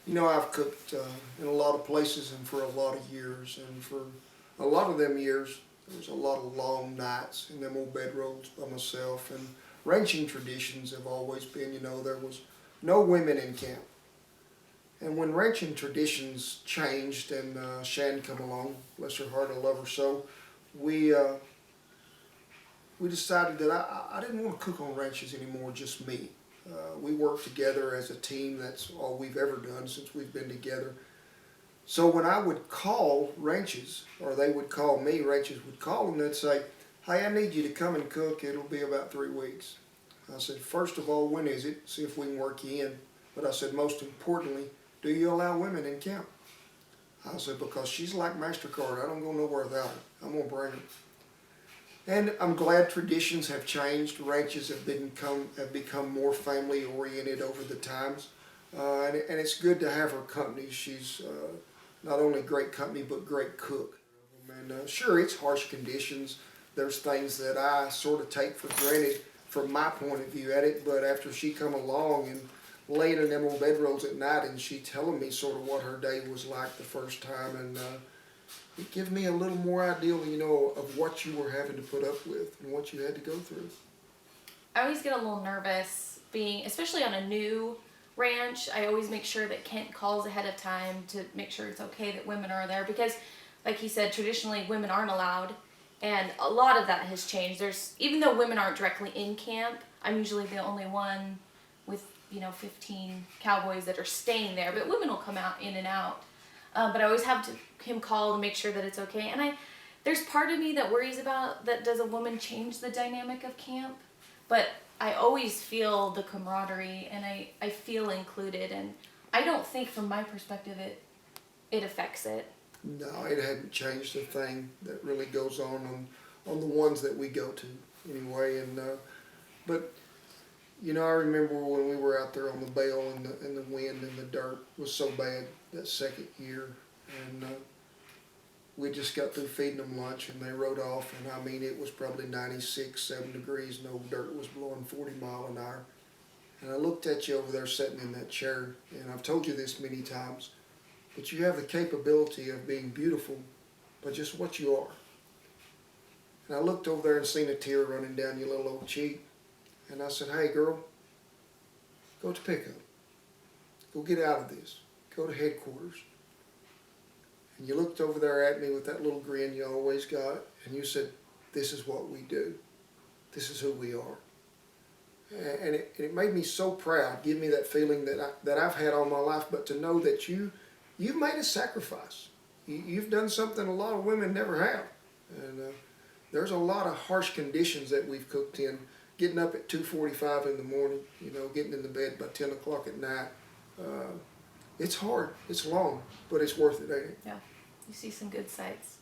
You know, I've cooked in a lot of places and for a lot of years, and for a lot of them years, there was a lot of long nights in them old bedrolls by myself. And ranching traditions have always been, you know, there was no women in camp. And when ranching traditions changed and Shannon come along, bless her heart, I love her so, we decided that I didn't want to cook on ranches anymore, just me. We work together as a team. That's all we've ever done since we've been together. So when I would call ranches, or they would call me, ranches would call them, they'd say, hey, I need you to come and cook. It'll be about 3 weeks. I said, first of all, when is it? See if we can work you in. But I said, most importantly, do you allow women in camp? I said, because she's like MasterCard. I don't go nowhere without her. I'm going to bring her. And I'm glad traditions have changed. Ranches have become more family oriented over the times, and it's good to have her company. She's not only great company but great cook. And sure, it's harsh conditions. There's things that I sort of take for granted from my point of view at it. But after she come along and laying in them old bedrolls at night, and she telling me sort of what her day was like the first time, and it gives me a little more idea, you know, of what you were having to put up with and what you had to go through. I always get a little nervous being, especially on a new ranch. I always make sure that Kent calls ahead of time to make sure it's okay that women are there because, like he said, traditionally women aren't allowed, and a lot of that has changed. Even though women aren't directly in camp, I'm usually the only one with 15 cowboys that are staying there, but women will come out in and out. But I always have him call to make sure that it's okay. And there's part of me that worries about that. Does a woman change the dynamic of camp? But I always feel the camaraderie, and I feel included. And I don't think, from my perspective, it affects it. No, it hadn't changed a thing. That really goes on the ones that we go to anyway. And but you know, I remember when we were out there on the bale, and the wind and the dirt was so bad that second year, and we just got through feeding them lunch, and they rode off, and I mean, it was probably 96, 7 degrees, no dirt was blowing 40 miles an hour. And I looked at you over there sitting in that chair, and I've told you this many times, but you have the capability of being beautiful by just what you are. And I looked over there and seen a tear running down your little old cheek. And I said, hey girl, go to pickup. Go get out of this. Go to headquarters. And you looked over there at me with that little grin you always got, and you said, this is what we do. This is who we are. And it made me so proud, give me that feeling that I've had all my life, but to know that you've made a sacrifice. You've done something a lot of women never have. And there's a lot of harsh conditions that we've cooked in. Getting up at 2:45 in the morning, getting in the bed by 10 o'clock at night. It's hard, it's long, but it's worth it, ain't it? Yeah, you see some good sights.